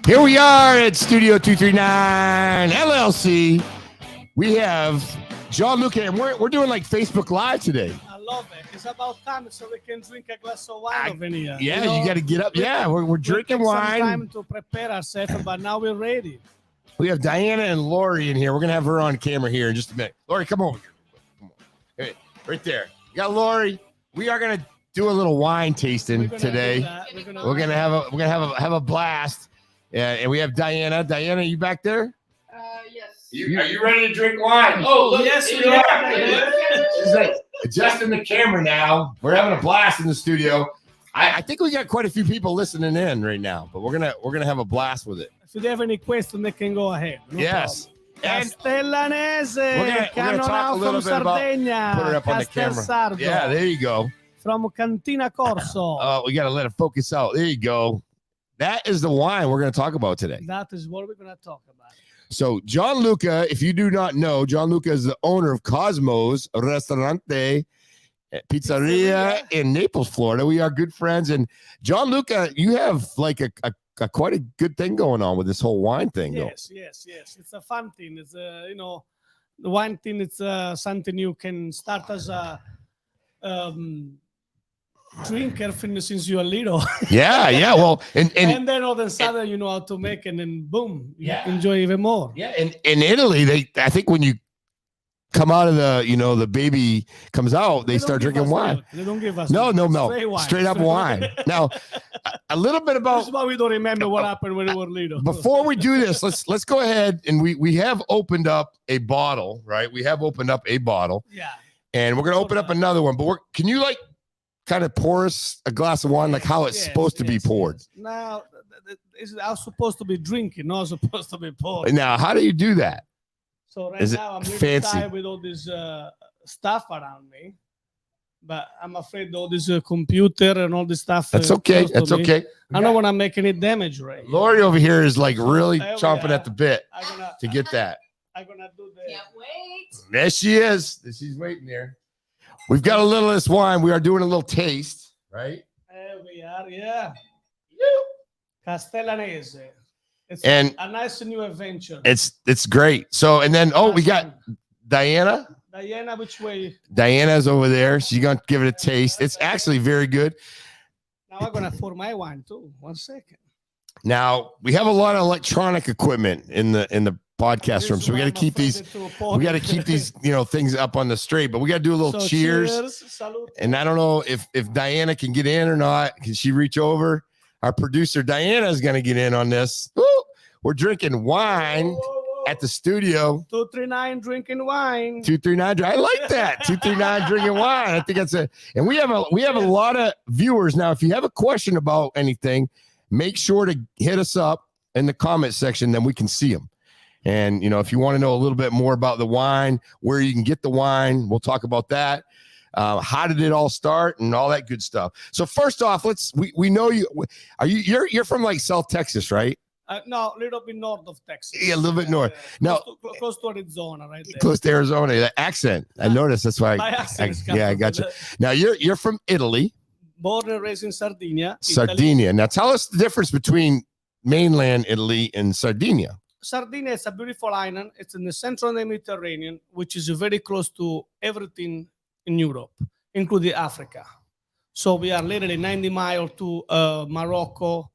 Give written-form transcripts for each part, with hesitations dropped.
Here we are at Studio 239 LLC. We have Gianluca, and we're doing like Facebook Live today. I love it. It's about time so we can drink a glass of wine over here. Yeah, you got to get up. Yeah, we're drinking wine. Some time to prepare ourselves, but now we're ready. We have Diana and Lori in here. We're going to have her on camera here in just a minute. Lori, come over here. Come on. Hey, right there. You got Lori. We are going to do a little wine tasting today. We're going to have a blast. And we have Diana. Diana, you back there? Yes. Are you ready to drink wine? Oh, look, yes, we are. She's like adjusting the camera now. We're having a blast in the studio. I think we got quite a few people listening in right now, but we're gonna have a blast with it. If you have any questions, they can go ahead. No yes. And Castellanese, we're gonna talk a little bit about put it up on the camera. Sardo, yeah, there you go. From Cantina Corso. Oh, we gotta let it focus out. There you go. That is the wine we're gonna talk about today. That is what we're gonna talk about. So Gianluca, if you do not know, Gianluca is the owner of Cosmo's Ristorante, Pizzeria in Naples, Florida. We are good friends, and Gianluca, you have like a quite a good thing going on with this whole wine thing. Yes. It's a fun thing. It's the wine thing. It's something you can start as a drinker since you're little. Yeah. Well, and then all of a sudden you know how to make, and then boom, you enjoy even more. Yeah, and in Italy, I think when you come out of the baby comes out, they start drinking wine. Milk. They don't give us no, straight up wine. Now, a little bit about. That's why we don't remember what happened when we were little. Before we do this, let's go ahead, and we have opened up a bottle, right? We have opened up a bottle. Yeah. And we're gonna open up another one, but can you like kind of pour us a glass of wine, like how it's supposed to be poured? Yes. Now, I'm supposed to be drinking, not supposed to be poured. Now, how do you do that? So Is now I'm really fancy tired with all this stuff around me, but I'm afraid all this computer and all this stuff. That's okay. That's okay. I don't want to make any damage, Ray. Lori over here is like really chomping at the bit to get that. I'm gonna do the. Can't wait. There she is. She's waiting there. We've got a little of this wine. We are doing a little taste, right? There we are. Yeah. Castellanese. It's and a nice new adventure. It's great. So, and then, we got Diana. Diana, which way? Diana's over there. She's going to give it a taste. It's actually very good. Now I'm going to pour my wine too. 1 second. Now, we have a lot of electronic equipment in the podcast room. So we got to keep these things up on the straight, but we got to do a little cheers. Salute. And I don't know if Diana can get in or not. Can she reach over? Our producer Diana is going to get in on this. Woo! We're drinking wine at the studio. 239 drinking wine. 239. I like that. 239 drinking wine. I think that's and we have a lot of viewers now. If you have a question about anything, make sure to hit us up in the comment section, then we can see them. And if you want to know a little bit more about the wine, where you can get the wine, we'll talk about that. How did it all start and all that good stuff. So first off, we know you're from like South Texas, right? No, a little bit north of Texas. Yeah, a little bit north. Now, close to Arizona, right there. Close to Arizona. That accent, I noticed. That's why. I got you. Now you're from Italy. Born and raised in Sardinia. Sardinia. Now tell us the difference between mainland Italy and Sardinia. Sardinia is a beautiful island. It's in the central of the Mediterranean, which is very close to everything in Europe, including Africa. So we are literally 90 miles to Morocco,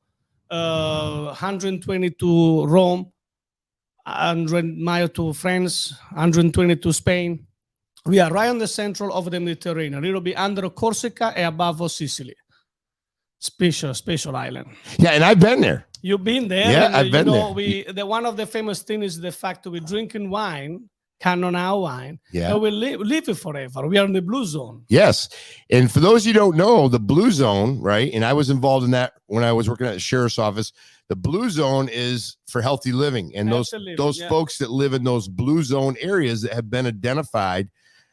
120 to Rome, 100 miles to France, 120 to Spain. We are right on the central of the Mediterranean, a little bit under Corsica and above Sicily. Special island. Yeah, and I've been there. You've been there. Yeah, and, I've been there. One of the famous things is the fact that we're drinking wine, Cannonau wine. Yeah. And we live it forever. We are in the blue zone. Yes. And for those you don't know, the blue zone, right? And I was involved in that when I was working at the sheriff's office. The blue zone is for healthy living. And those folks that live in those blue zone areas that have been identified,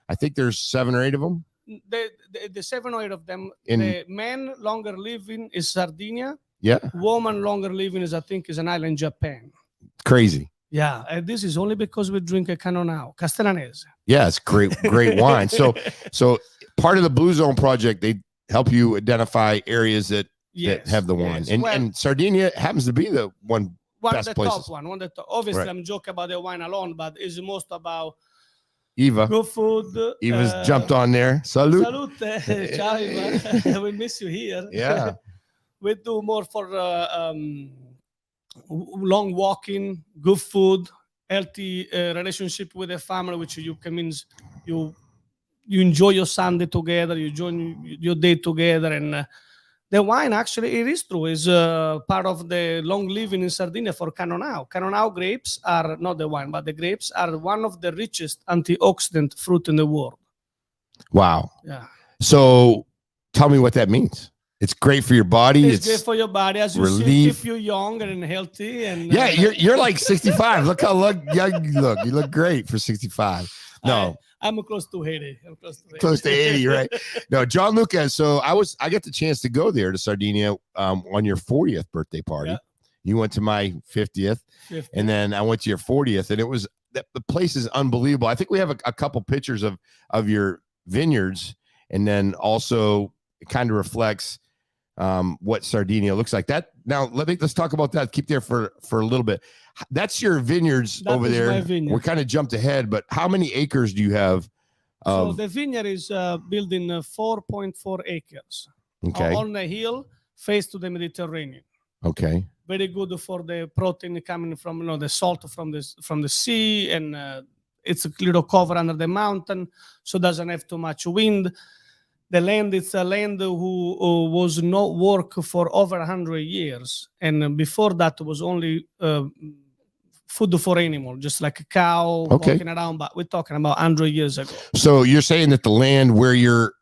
I think there's 7 or 8 of them. The 7 or 8 of them, the men longer living is Sardinia. Yeah. Woman longer living is, I think, is an island in Japan. Crazy. Yeah, and this is only because we drink a Cannonau, Castellanese. Yeah, it's great wine. So part of the Blue Zone project, they help you identify areas that have the wine. And Sardinia happens to be the one one best the places. top one. Obviously, Right. I'm joking about the wine alone, but it's most about Eva. good food. Eva's jumped on there. Salute. Salute. Ciao, Eva. We miss you here. Yeah. We do more for long walking, good food, healthy relationship with the family, which you can means you enjoy your Sunday together, you enjoy your day together, and the wine actually it is true is part of the long living in Sardinia for Cannonau. Cannonau grapes are not the wine, but the grapes are one of the richest antioxidant fruit in the world. Wow. Yeah. So tell me what that means. It's great for your body. It's great for your body, as you see, relief. keep you young and healthy. And Yeah, you're like 65. Look how young you look. You look great for 65. No, I'm close to 80. close to 80, right? No, Gianluca. So I got the chance to go there to Sardinia on your 40th birthday party. Yeah. You went to my 50th, and then I went to your 40th, and it was the place is unbelievable. I think we have a couple pictures of your vineyards, and then also it kind of reflects what Sardinia looks like. That now let's talk about that. Keep there for a little bit. That's your vineyards That over is there. my vineyard. We kind of jumped ahead, but how many acres do you have? So the vineyard is built in 4.4 acres. Okay. On a hill, face to the Mediterranean. Okay. Very good for the protein coming from the salt from the sea, and it's a little cover under the mountain, so doesn't have too much wind. The land is a land who was not work for over 100 years, and before that was only food for animal, just like a cow walking around. But we're talking about 100 years ago. So you're saying that the land where your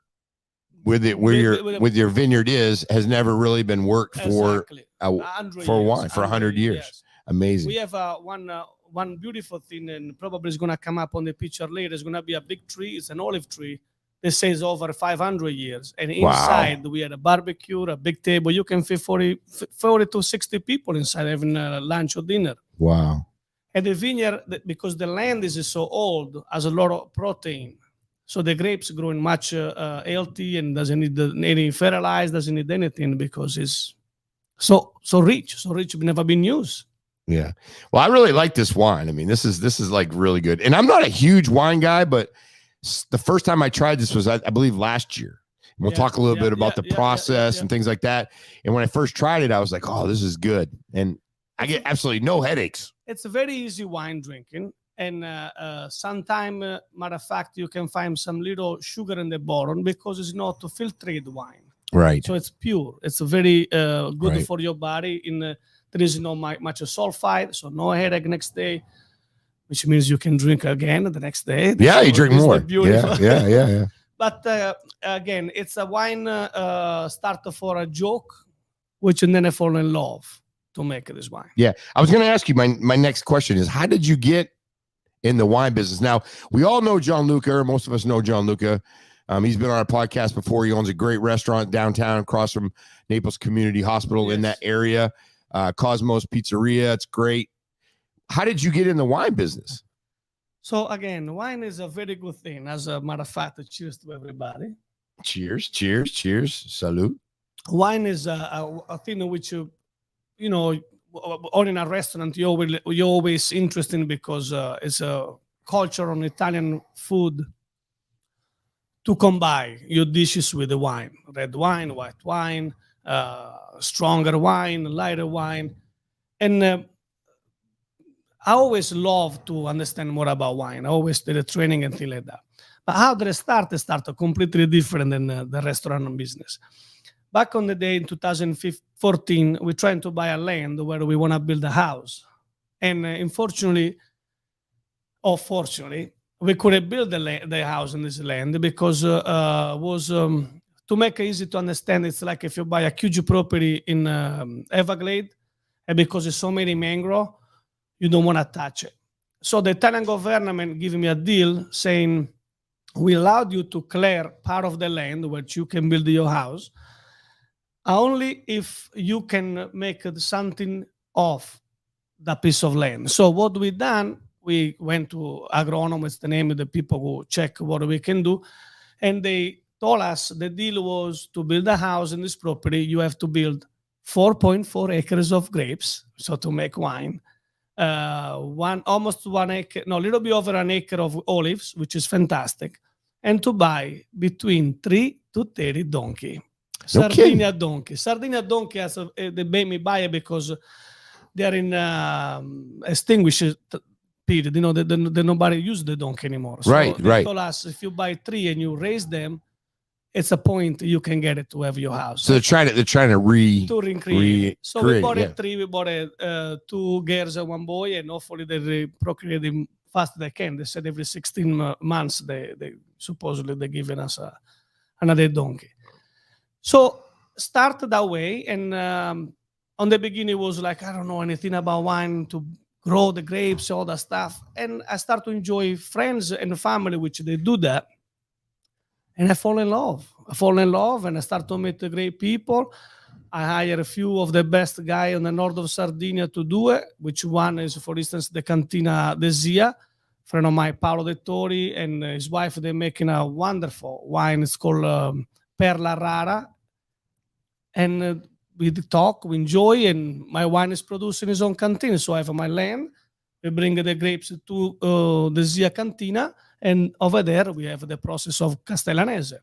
vineyard has never really been worked for wine for 100 years. Yes. Amazing. We have one beautiful thing, and probably is going to come up on the picture later. It's going to be a big tree. It's an olive tree. This says over 500 years. And inside we had a barbecue, a big table. You can fit 40 to 60 people inside having lunch or dinner. Wow. And the vineyard, because the land is so old, has a lot of protein. So the grapes growing much healthy and doesn't need any fertilizer, doesn't need anything because it's so rich, never been used. Yeah. Well, I really like this wine. I mean, this is like really good. And I'm not a huge wine guy, but the first time I tried this was, I believe, last year. And we'll talk a little bit about the process and things like that. And when I first tried it, I was like, oh, this is good. And I get absolutely no headaches. It's a very easy wine drinking. And sometime, matter of fact, you can find some little sugar in the bottom because it's not a filtered wine. Right. So it's pure. It's very good for your body. There is no much sulfite, so no headache next day, which means you can drink again the next day. Yeah, so you drink more. Yeah. But again, it's a wine starter for a joke, which and then I fall in love to make this wine. Yeah. I was going to ask you, my next question is, how did you get in the wine business? Now, we all know Gianluca, or most of us know Gianluca. He's been on our podcast before. He owns a great restaurant downtown across from Naples Community Hospital in that area. Cosmos Pizzeria. It's great. How did you get in the wine business? So again, wine is a very good thing. As a matter of fact, cheers to everybody. Cheers. Salute. Wine is a thing which or in a restaurant, you're always interested because it's a culture on Italian food to combine your dishes with the wine, red wine, white wine, stronger wine, lighter wine. And I always love to understand more about wine. I always did a training and things like that. But how did I start? I started completely different than the restaurant business. Back on the day in 2014, we're trying to buy a land where we want to build a house. And unfortunately, or fortunately, we couldn't build the house in this land because to make it easy to understand, it's like if you buy a huge property in Everglades, and because there's so many mangrove, you don't want to touch it. So the Italian government gave me a deal saying, we allowed you to clear part of the land where you can build your house, only if you can make something of that piece of land. So what we done, we went to agronomists, the name of the people who check what we can do, and they told us the deal was to build a house in this property, you have to build 4.4 acres of grapes, so to make wine. Almost 1 acre, no, a little bit over an acre of olives, which is fantastic, and to buy between 3 to 30 donkey. No kidding. Sardinia donkey they made me buy it because they're in extinguished period. You know, nobody use the donkey anymore. So they told us if you buy 3 and you raise them, it's a point you can get it to have your house. So they're trying to recreate. So we bought it 3. We bought 2 girls and 1 boy, and hopefully they procreate them fast they can. They said every 16 months they supposedly they're giving us another donkey. So start that way, and on the beginning it was like I don't know anything about wine, to grow the grapes, all that stuff, and I start to enjoy friends and family which they do that. And I fall in love. And I start to meet the great people. I hire a few of the best guys in the north of Sardinia to do it, which one is, for instance, the Cantina de Zia, friend of mine, Paolo De Tori, and his wife. They're making a wonderful wine. It's called Perla Rara. And we talk, we enjoy, and my wine is produced in his own cantina. So I have my land. We bring the grapes to the Zia Cantina. And over there, we have the process of Castellanese.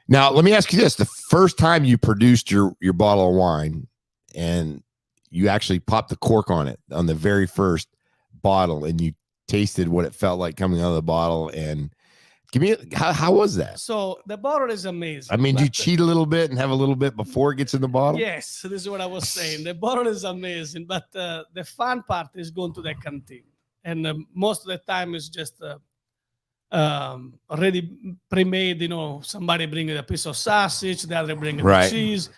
Now, let me ask you this. The first time you produced your bottle of wine and you actually popped the cork on it on the very first bottle and you tasted what it felt like coming out of the bottle, and give me how was that? So the bottle is amazing. I mean, do you cheat a little bit and have a little bit before it gets in the bottle? Yes, this is what I was saying. The bottle is amazing, but the fun part is going to the canteen. And most of the time it's just... already pre-made, you know, somebody bringing a piece of sausage, the other bringing the cheese,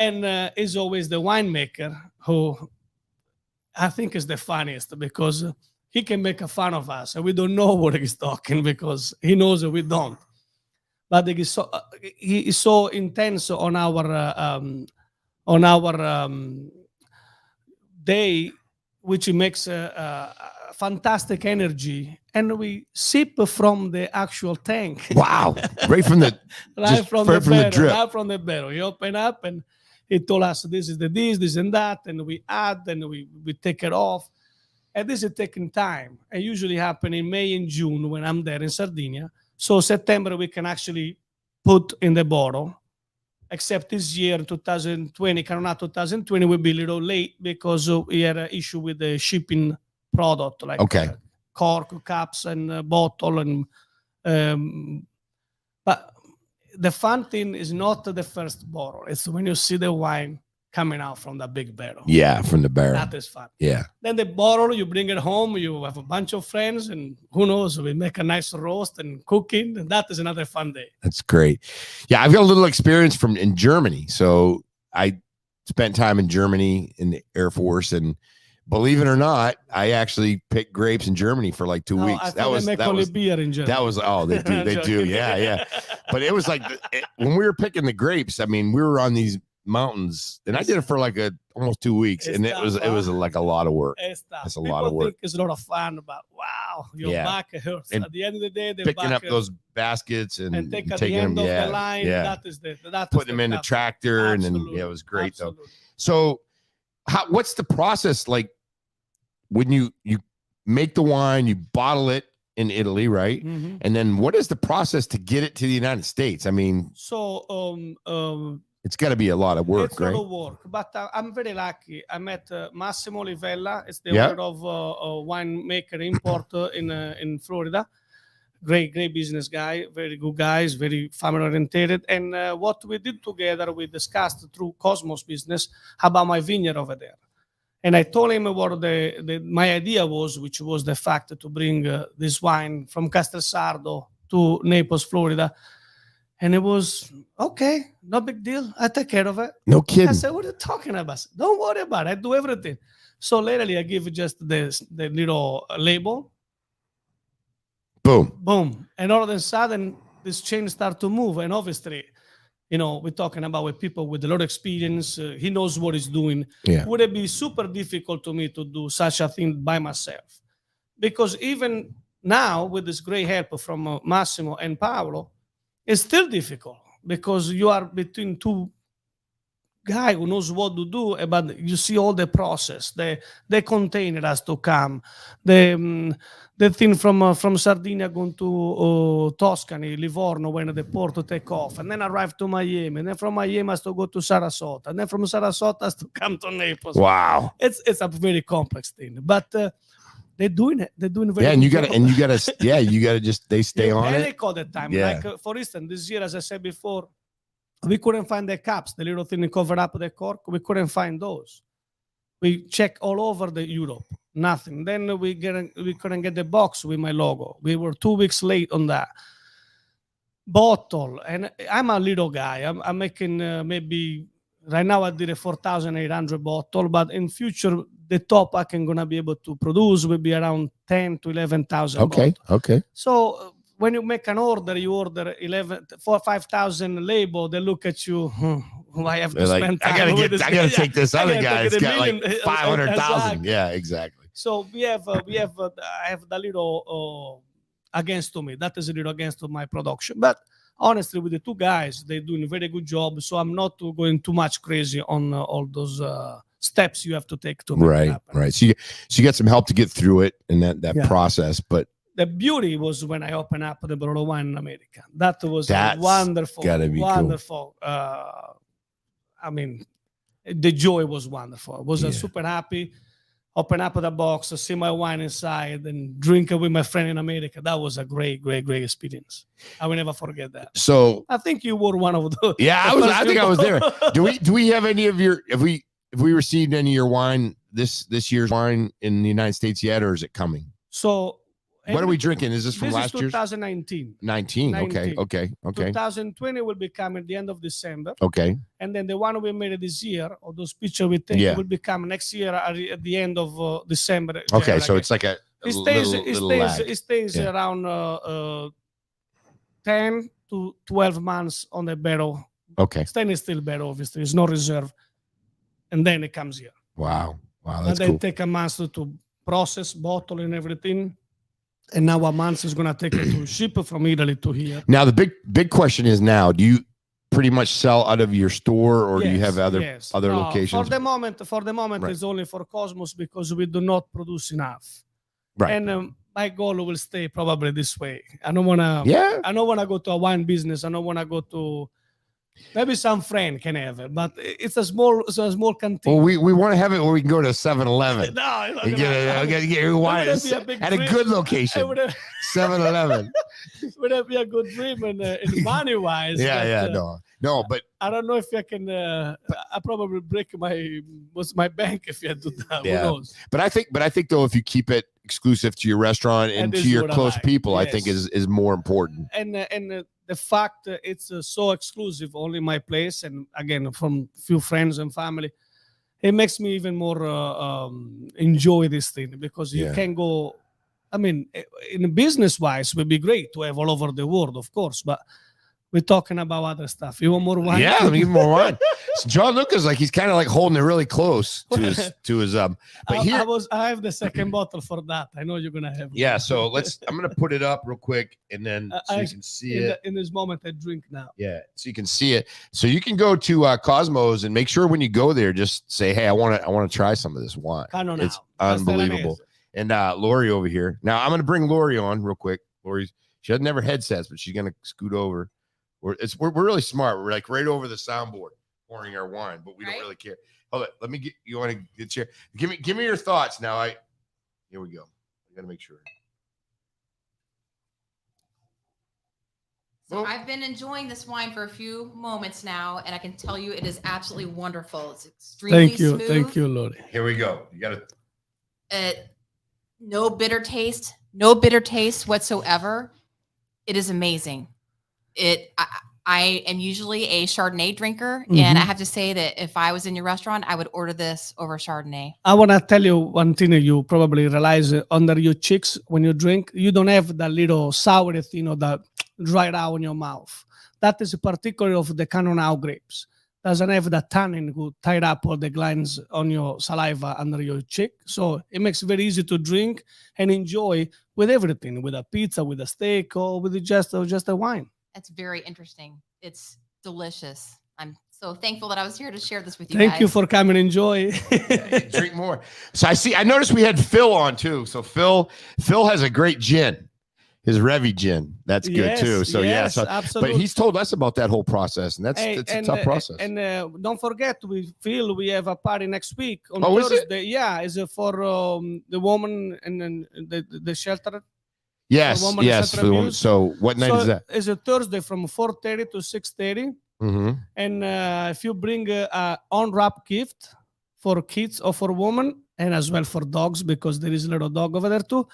and is always the winemaker who I think is the funniest, because he can make a fun of us and we don't know what he's talking because he knows that we don't. But he is so intense on our day, which makes a fantastic energy, and we sip from the actual tank. Wow! Right from the drip. Right from the barrel. You open up, and he told us this is this and that, and we add, and we take it off. And this is taking time. It usually happen in May and June when I'm there in Sardinia. So September we can actually put in the bottle. Except this year, 2020, Canona 2020 will be a little late because we had an issue with the shipping product, like cork, cups, and bottle. And but the fun thing is not the first bottle. It's when you see the wine coming out from the big barrel. Yeah, from the barrel. That is fun. Yeah. Then the bottle, you bring it home, you have a bunch of friends, and who knows, we make a nice roast and cooking, and that is another fun day. That's great. Yeah, I've got a little experience in Germany. So I spent time in Germany in the Air Force, and believe it or not, I actually picked grapes in Germany for like 2 weeks. That was beer in Germany. That was they do. Yeah. But it was like when we were picking the grapes, I mean, we were on these mountains, and I did it for like almost 2 weeks, and it was like a lot of work. It's a lot of work. Think it's a lot of fun, but wow, your back hurts. And at the end of the day, picking up those baskets and taking them, the line. Yeah, that putting them in the tractor. Absolutely. And then it was great. Absolutely. Though. So, what's the process like when you make the wine, you bottle it in Italy, right? Mm-hmm. And then what is the process to get it to the United States? I mean, it's got to be a lot of work, it's right? It's a lot of work, but I'm very lucky. I met Massimo Livella. It's the owner of a winemaker import in Florida. Great business guy, very good guys, very family oriented. And what we did together, we discussed through Cosmos business about my vineyard over there. And I told him what my idea was, which was the fact to bring this wine from Castelsardo to Naples, Florida. And it was, okay, no big deal. I take care of it. No kidding. I said, what are you talking about? Don't worry about it. I do everything. So literally, I give just the little label. Boom. And all of a sudden, this chain starts to move. And obviously, you know, we're talking about with people with a lot of experience. He knows what he's doing. Yeah. Would it be super difficult to me to do such a thing by myself? Because even now, with this great help from Massimo and Paolo, it's still difficult because you are between two guy who knows what to do, but you see all the process. The container has to come, the thing from Sardinia going to Tuscany, Livorno, when the port to take off, and then arrive to Miami, and then from Miami has to go to Sarasota, and then from Sarasota has to come to Naples. Wow. It's a very complex thing, but they're doing it. They're doing very Yeah, and good you job. gotta just they stay You on it. panic all the time. Yeah. Like for instance, this year, as I said before, we couldn't find the caps, the little thing to cover up the cork. We couldn't find those. We checked all over the Europe, nothing. Then we couldn't get the box with my logo. We were 2 weeks late on that. Bottle, and I'm a little guy. I'm making maybe right now I did a 4,800 bottle, but in future the top I can gonna be able to produce will be around 10 to 11,000. Okay. bottles. Okay. So when you make an order, you order 5,000 label. They look at you. I have to They're like, spend I time gotta with get, this I gotta guy. take this I other gotta guy. take It's a got like million. 500,000. Exactly. Yeah, exactly. So I have the little against to me. That is a little against to my production. But honestly, with the two guys, they're doing a very good job. So I'm not going too much crazy on all those steps you have to take to make it Right. happen. Right. So you got some help to get through it and that Yeah. process, but The beauty was when I opened up the bottle of wine in America. That was That's wonderful. gotta be cool. Wonderful. I mean, the joy was wonderful. I was Yeah. super happy. Open up the box, see my wine inside, and drink it with my friend in America. That was a great, great, great experience. I will never forget that. so I think you were one of those. yeah, I think I was there. Do we have any of your have we received any of your wine this year's wine in the United States yet, or is it coming? So What are we drinking? Is this from this last is year's? 2019. 19. Okay. 19. Okay. Okay. 2020 will be coming at the end of December. Okay. And then the one we made this year, or those pictures we take, Yeah. will become next year at the end of December. Okay. Yeah, So like it's like a it little lag. stays Yeah. around 10 to 12 months on the barrel. Okay. Stainless steel barrel, obviously, it's no reserve, and then it comes here. Wow. Wow. And That's then cool. take a month to process, bottle, and everything. And now a month is gonna take it to ship it from Italy to here. Now the big question is now, do you pretty much sell out of your store, or do you have other No, locations? For the moment, Right. it's only for Cosmos because we do not produce enough. Right. And my goal will stay probably this way. I don't wanna. Yeah. I don't wanna go to a wine business. I don't wanna go to. Maybe some friend can have it, but it's a small canteen. Well, we want to have it where we can go to 7-Eleven. No, it's not And get your wine That would be a big at a dream. good It location. would have, 7-Eleven. be a good dream in money wise. Yeah. No, but I don't know if I can. I probably break my bank if you do that. Yeah. Who knows? But I think though, if you keep it exclusive to your restaurant and That to is your what I close like. people, I think Yes. is more important. And the fact it's so exclusive, only my place, and again from few friends and family, it makes me even more enjoy this thing because you Yeah. can go. I mean, in business wise, it would be great to have all over the world, of course, but we're talking about other stuff. You want more wine? Yeah, let me give more wine. So Gianluca's like he's kind of like holding it really close to his But here, I have the second bottle for that. I know you're gonna have. yeah. So I'm gonna put it up real quick, and then so you I- can see it. In this moment, I drink now. Yeah, so you can see it. So you can go to Cosmos and make sure when you go there, just say, "Hey, I want to try some of this wine." Cano It's now. unbelievable. And Lori over here. Now I'm gonna bring Lori on real quick. She doesn't have her headsets, but she's gonna scoot over. We're really smart. We're like right over the soundboard pouring our wine, but we don't Right. really care. Hold it. Let me get you want to get chair. Give me your thoughts now. Here we go. I gotta make sure. So Oh. I've been enjoying this wine for a few moments now, and I can tell you it is absolutely wonderful. It's extremely smooth. Thank you, Lori. Here we go. You gotta No bitter taste whatsoever. It is amazing. I am usually a Chardonnay drinker, and I have to say that if I was in your restaurant, I would order this over Chardonnay. I want to tell you one thing you probably realize under your cheeks when you drink, you don't have that little sour thing or that dry out in your mouth. That is particular of the Cannonau grapes. Doesn't have that tannin who tied up all the glands on your saliva under your cheek. So it makes it very easy to drink and enjoy with everything, with a pizza, with a steak, or with just a wine. That's very interesting. It's delicious. I'm so thankful that I was here to share this with you Thank guys. you for coming. Enjoy. Drink more. So I noticed we had Phil on too. So Phil has a great gin. His Revy gin. That's good too. So yes, so absolutely. but he's told us about that whole process, and it's a tough process. And don't forget, we have a party next week on Thursday. Is it? Yeah, is it for the woman and the shelter? Yes, for the woman. So what night is that? It's a Thursday from 4:30 to 6:30. Mm-hmm. And if you bring a unwrapped gift for kids or for women, and as well for dogs, because there is a little dog over there too,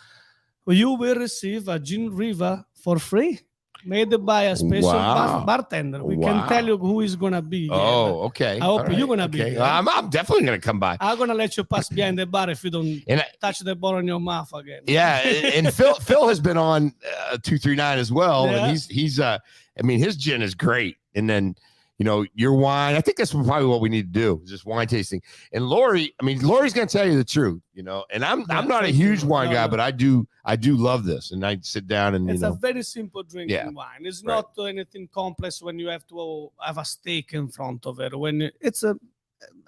you will receive a gin river for free, made by a special bartender. We can tell you who is gonna be. Oh, okay. I hope you're gonna be there. I'm definitely gonna come by. I'm gonna let you pass behind the bar if you don't touch the ball in your mouth again. Yeah, and Phil has been on 239 as well, and he's I mean, his gin is great, and then your wine. I think that's probably what we need to do, is just wine tasting. And Lori's going to tell you the truth, and I'm not a huge wine guy, but I do love this. And I sit down and, it's a very simple drinking wine. It's not anything complex when you have to have a steak in front of it. When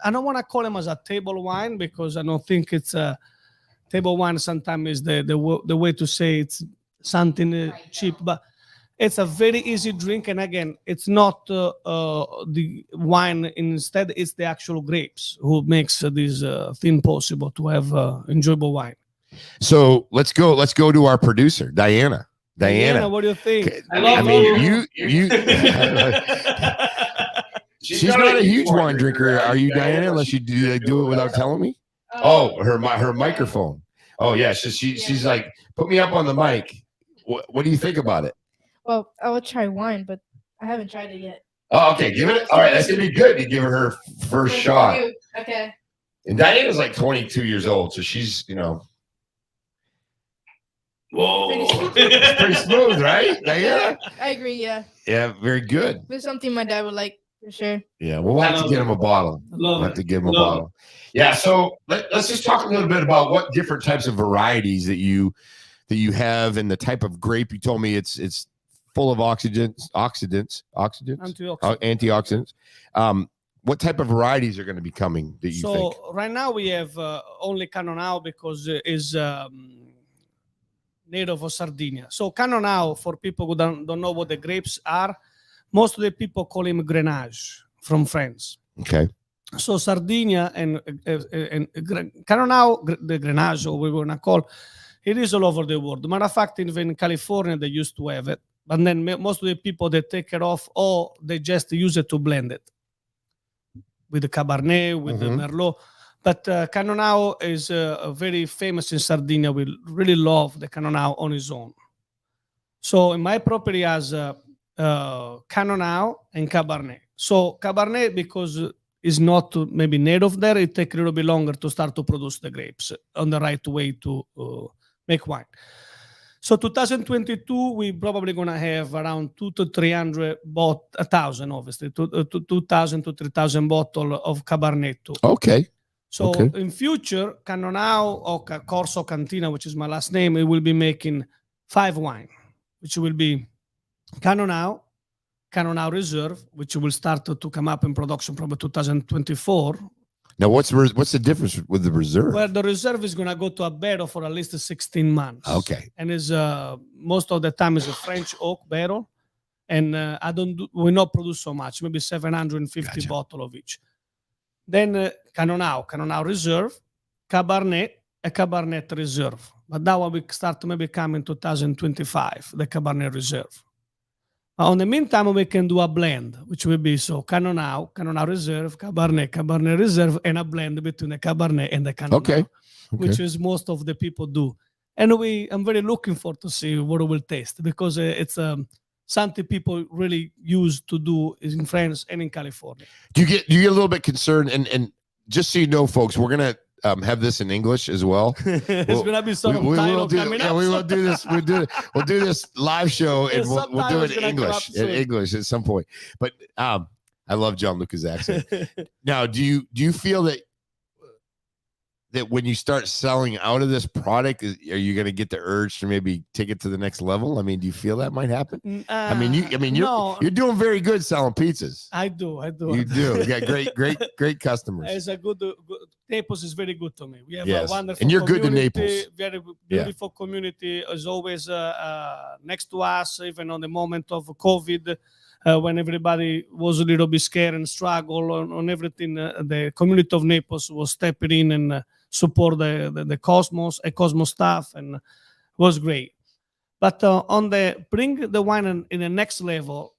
I don't want to call them as a table wine, because I don't think it's a table wine. Sometimes is the way to say it's something cheap, but it's a very easy drink, and again, it's not the wine. Instead, it's the actual grapes who makes this thing possible to have enjoyable wine. So let's go to our producer, Diana. Diana, what do you think? She's not a huge wine drinker, are you, Diana? Unless you do it without telling me. Oh, her microphone. Oh yeah, she's like, put me up on the mic. What do you think about it? Well, I would try wine, but I haven't tried it yet. Oh, okay. Give it. All right, that's gonna be good. You give her first shot. Okay. And Diana's like 22 years old, so she's whoa, it's pretty smooth, right, Diana? I agree. Yeah. Yeah, very good. It's something my dad would like for sure. Yeah, we'll have to get him a bottle. We'll have to give him a bottle. Yeah. So let's just talk a little bit about what different types of varieties that you have, and the type of grape. You told me it's full of antioxidants. What type of varieties are going to be coming that you think? So right now we have only Cannonau, because it is native of Sardinia. So Cannonau, for people who don't know what the grapes are, most of the people call him Grenache from France. Okay. So Sardinia and Cannonau, the Grenache, or we want to call, it is all over the world. Matter of fact, even in California, they used to have it. But then most of the people, they take it off, or they just use it to blend it with the Cabernet, with the Merlot. But Cannonau is very famous in Sardinia. We really love the Cannonau on its own. So in my property has Cannonau and Cabernet. So Cabernet, because it's not maybe native there, it takes a little bit longer to start to produce the grapes on the right way to make wine. So 2022, we probably gonna have around 200 to 300 1,000, obviously, 2,000 to 3,000 bottles of Cabernet too. Okay. So in future, Cannonau or Corso Cantina, which is my last name, it will be making 5 wine, which will be Cannonau Reserve, which will start to come up in production probably 2024. Now, what's the difference with the reserve? Well, the reserve is going to go to a barrel for at least 16 months. Okay. And is most of the time is a French oak barrel, and we not produce so much, maybe 750 bottles of each. Then Cannonau Reserve, Cabernet, a Cabernet Reserve. But that one we start to maybe come in 2025, the Cabernet Reserve. In the meantime, we can do a blend, which will be Cannonau Reserve, Cabernet Reserve, and a blend between the Cabernet and the Cannonau, which is most of the people do. And I'm very looking forward to see what it will taste, because it's something people really used to do in France and in California. Do you get a little bit concerned? And just so you know, folks, we're gonna have this in English as well. It's gonna be some title coming up. We will do this. We'll do this live show, and we'll do it in English at some point. But I love Gianluca's accent. Now, do you feel that that when you start selling out of this product, are you going to get the urge to maybe take it to the next level? I mean, do you feel that might happen? No, you're doing very good selling pizzas. I do. You do. You got great customers. It's a good Naples is very good to me. We have Yes. a wonderful And you're good to community, Naples. very beautiful community. Is always next to us, even on the moment of COVID, when everybody was a little bit scared and struggle on everything. The community of Naples was stepping in and support the Cosmos staff, and was great. But on the bring the wine in the next level,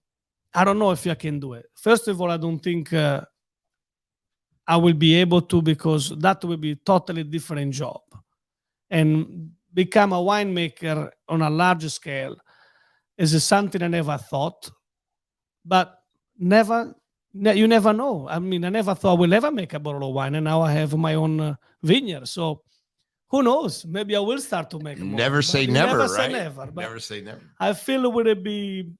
I don't know if I can do it. First of all, I don't think I will be able to, because that will be a totally different job. And become a winemaker on a large scale is something I never thought, but you never know. I mean, I never thought I will ever make a bottle of wine, and now I have my own vineyard. So who knows? Maybe I will start to make more. Never say never, never right? Say never. Never say never. I feel it would be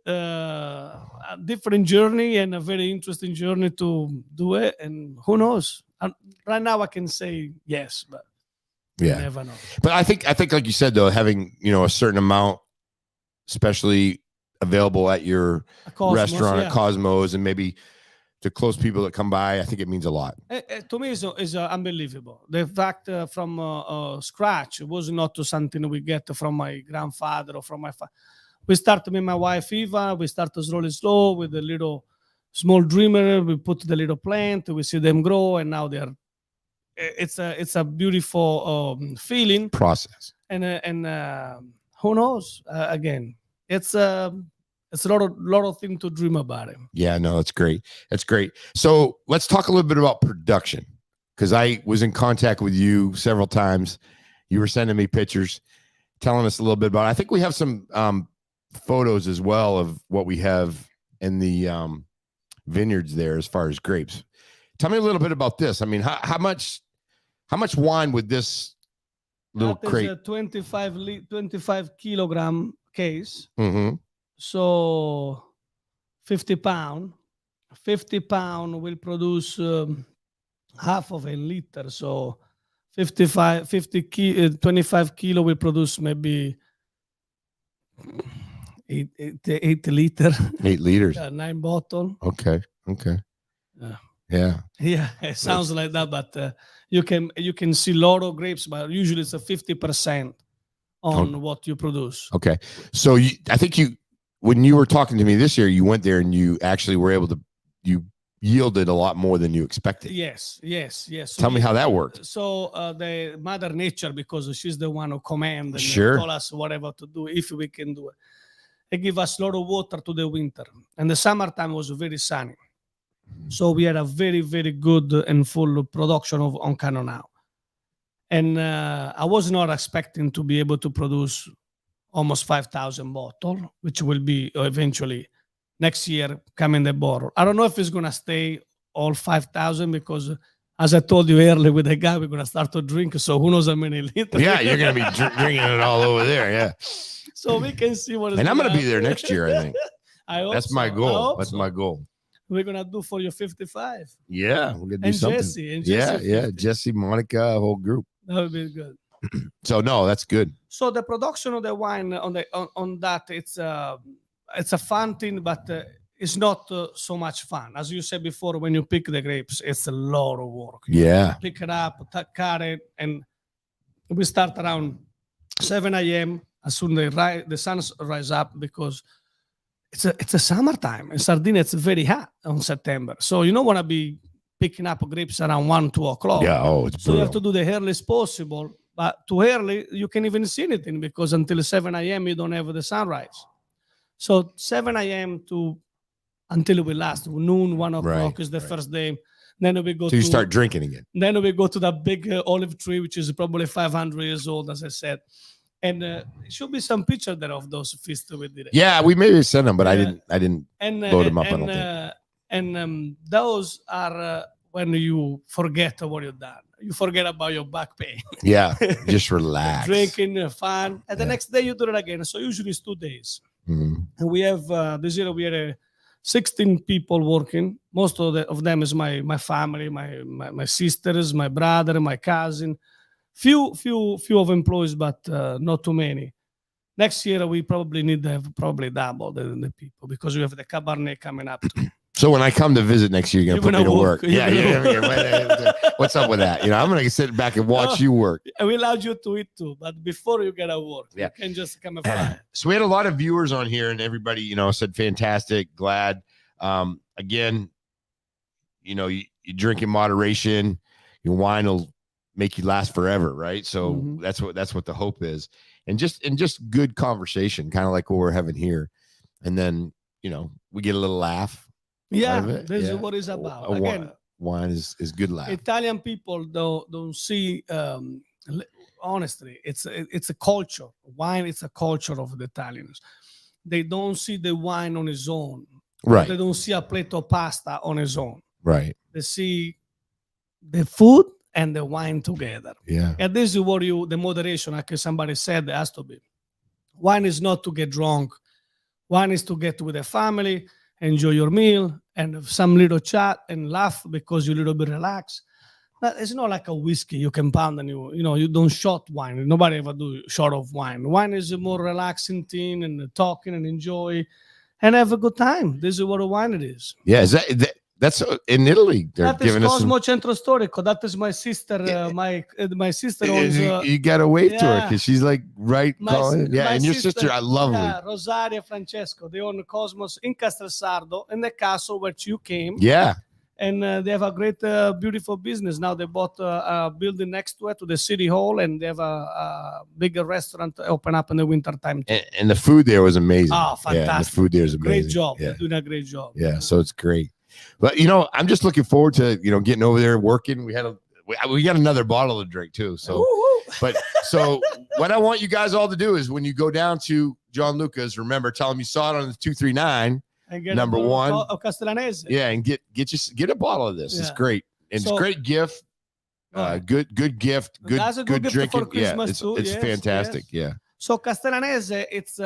a different journey and a very interesting journey to do it. And who knows? Right now I can say yes, but you never know. But I think like you said, though, having a certain amount, especially available at your restaurant at Cosmos, and maybe to close people that come by, I think it means a lot. To me, is unbelievable. The fact from scratch, it was not something we get from my grandfather or from my father. We started with my wife Eva. We started slowly, slow with a little small dreamer. We put the little plant. We see them grow, and now they're. It's a beautiful feeling process. And who knows? Again, it's a lot of things to dream about it. Yeah, no, that's great. That's great. So let's talk a little bit about production, because I was in contact with you several times. You were sending me pictures, telling us a little bit about it. I think we have some photos as well of what we have in the vineyards there as far as grapes. Tell me a little bit about this. I mean, how much wine would this little crate? A 25 kilogram case. Mm-hmm. So 50 pound. 50 pound will produce half of a liter. So 25 kilo will produce maybe 8 liter. 8 liters. 9 bottle. Okay. Yeah. It sounds like that, but you can see a lot of grapes, but usually it's a 50% on what you produce. Okay. So I think when you were talking to me this year, you went there and you actually were able to, you yielded a lot more than you expected. Yes. So Tell me how that worked. So the Mother Nature, because she's the one who commands and tell us whatever to do, if we can do it. They give us a lot of water to the winter. And the summertime was very sunny. So we had a very, very good and full production on Cano now. And I was not expecting to be able to produce almost 5,000 bottles, which will be eventually next year coming the bottle. I don't know if it's going to stay all 5,000, because as I told you earlier with the guy, we're going to start to drink. So who knows how many liters. Yeah, you're going to be drinking it all over there. Yeah. So we can see what is. And I'm going to be there next year, I think. That's my goal. That's my goal. We're going to do for your 55. Yeah. We're going to do something. Jesse, yeah. Jesse, Monica, whole group. That would be good. So no, that's good. So the production of the wine on that, it's a fun thing, but it's not so much fun. As you said before, when you pick the grapes, it's a lot of work. Yeah. Pick it up, cut it, and we start around 7 a.m. as soon as the sun rise up, because it's a summertime. In Sardinia, it's very hot on September. So you don't want to be picking up grapes around 1, 2 o'clock. Yeah, it's so you have to do the earliest possible. But too early, you can't even see anything, because until 7 a.m. you don't have the sunrise. So 7 a.m. until we last noon, 1 o'clock is the first day. Then we go. So you start drinking again. Then we go to the big olive tree, which is probably 500 years old, as I said. And it should be some picture there of those feasts we did. Yeah, we maybe sent them, but I didn't load them up. I don't think. And those are when you forget what you've done. You forget about your back pain. Yeah, just relax. Drinking, fun. And the next day you do it again. So usually it's 2 days. Mm-hmm. And we have, this year we had 16 people working. Most of them is my family, my sisters, my brother, my cousin. Few of employees, but not too many. Next year we probably need to have probably double the people because we have the Cabernet coming up too. So when I come to visit next year, you're You're gonna put me gonna to work. work. You're Yeah, gonna yeah. What's up with that? I'm gonna sit back and watch you work. We allowed you to eat too, but before you gotta work, Yeah. you can just come and fly. So we had a lot of viewers on here, and everybody, said fantastic, glad. Again, you drink in moderation. Your wine will make you last forever, right? So Mhm. that's what the hope is, and just good conversation, kind of like what we're having here, and then we get a little laugh. Yeah, of it. this Yeah. is what it's about. A Again, wine is good laugh. Italian people don't see. Honestly, it's a culture. Wine is a culture of the Italians. They don't see the wine on its own. Right, They don't see a plate of pasta on its own. right, They see the food and the wine together. yeah, And this is what the moderation, like somebody said, has to be. Wine is not to get drunk. Wine is to get with the family, enjoy your meal, and have some little chat and laugh because you're a little bit relaxed. But it's not like a whiskey you can pound and you don't shot wine. Nobody ever do shot of wine. Wine is a more relaxing thing and talking and enjoy and have a good time. This is what a wine it is. yeah. Is that's in Italy? They're That is giving us some. Cosmo Centro Storico. That is my sister. My sister owns. You got to wave to her yeah. because she's like right. Yeah, my and your sister, I love yeah, her. Rosaria Francesco. They own Cosmos in Castelsardo, in the castle where you came. Yeah, And they have a great, beautiful business. Now they bought a building next to it, to the city hall, and they have a bigger restaurant open up in the winter time too. and the food there was amazing. Oh, Yeah, and the fantastic. food there is amazing. Great job. Yeah, They're doing a great job. yeah. So it's great. But I'm just looking forward to getting over there working. We got another bottle to drink too. So, so what I want you guys all to do is when you go down to Gianluca's, remember, tell him you saw it on the 239. And get Number a bottle one. of Castellanese. Yeah, and get a bottle of this. It's Yeah. great. It's So- a great gift. Right. Good gift. Good That's a good gift drinking. for Christmas it's too. it's Yes, fantastic. yes. Yeah. So Castellanese, it's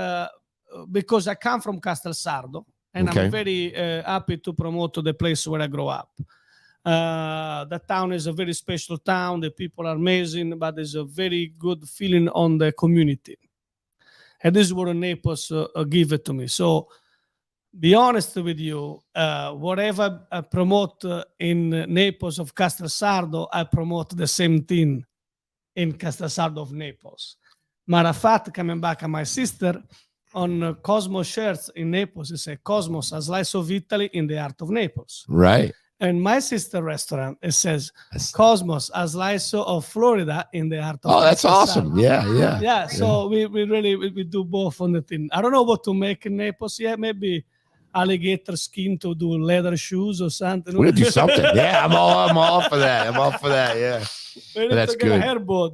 because I come from Castelsardo, and Okay. I'm very happy to promote the place where I grew up. The town is a very special town. The people are amazing, but there's a very good feeling on the community. And this is what Naples give it to me. So be honest with you, whatever I promote in Naples of Castelsardo, I promote the same thing in Castelsardo of Naples. Matter of fact, coming back on my sister, on Cosmo shirts in Naples, it says Cosmos, a slice of Italy in the heart of Naples. Right. And my sister restaurant, it says That's- Cosmos, a slice of Florida in the heart of Oh, that's Castelsardo. awesome. Yeah. Yeah, so we really we do both on the thing. I don't know what to make in Naples yet. Maybe alligator skin to do leather shoes or something. We're gonna do something. Yeah, I'm all for that. I'm all for that. Yeah. We need That's to get good. a hairboat.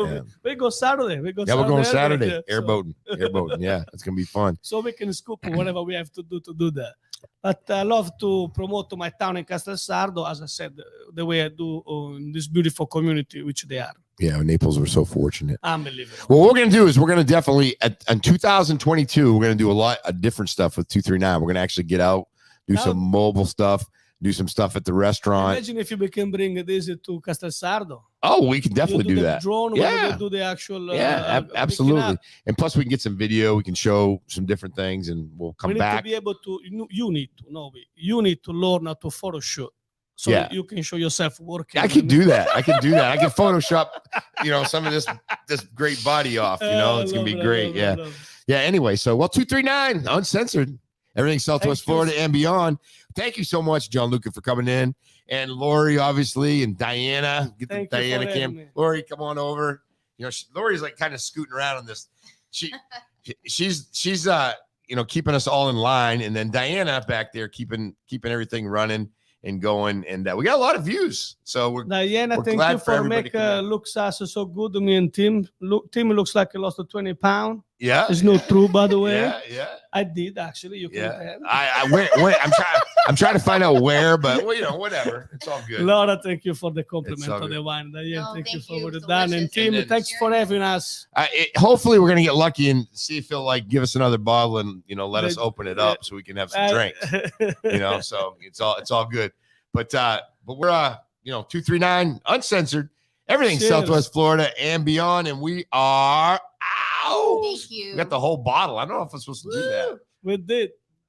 Yeah. We go Saturday. Yeah, we're going Saturday. Yeah, so- Airboating. Yeah, it's gonna be fun. So we can scoop whatever we have to do that. But I love to promote my town in Castelsardo, as I said, the way I do in this beautiful community, which they are. Yeah, Naples, we're so fortunate. Unbelievable. Well, what we're gonna do is we're gonna definitely in 2022 we're gonna do a lot of different stuff with 239. We're gonna actually get out, do Yeah. some mobile stuff, do some stuff at the restaurant. Imagine if we can bring this to Castelsardo. Oh, we can definitely You do the that. Drone, Yeah. yeah. Do the actual. picking Absolutely. up. And plus, we can get some video. We can show some different things, and we'll We come need back. to be able to. You need to learn how to photo shoot, so Yeah. you can show yourself working. I can do that. I can Photoshop, some of this great body off. It's gonna be great. Yeah. Yeah. Anyway, so 239 uncensored. Everything Southwest Thank you. Florida and beyond. Thank you so much, Gianluca, for coming in, and Lori, obviously, and Diana. Get the Thank you for Diana having cam. me. Lori, come on over. Lori's like kind of scooting around on this. She's keeping us all in line, and then Diana back there keeping everything running and going, and we got a lot of views. So we're Diana, we're thank glad you for for everybody make coming out. looks us so good. Me and Tim. Tim looks like he lost 20 pounds. yeah. It's not true, by the way. Yeah. I did actually. You can Yeah, tell. I went. I'm trying. I'm trying to find out where, but well, you know, whatever. It's all good. Laura, thank you for the compliment It's all of the good. wine. Diane, No, thank you thank for you. what It's you've done. And delicious. Tim, And then- thanks for having us. Hopefully, we're gonna get lucky and see if he'll like give us another bottle and let us open it up so we can have some drinks. So it's all good. But we're 239 uncensored, everything Cheers. Southwest Florida and beyond, and we are out. Thank you. We got the whole bottle. I don't know if I'm supposed to do that. We did.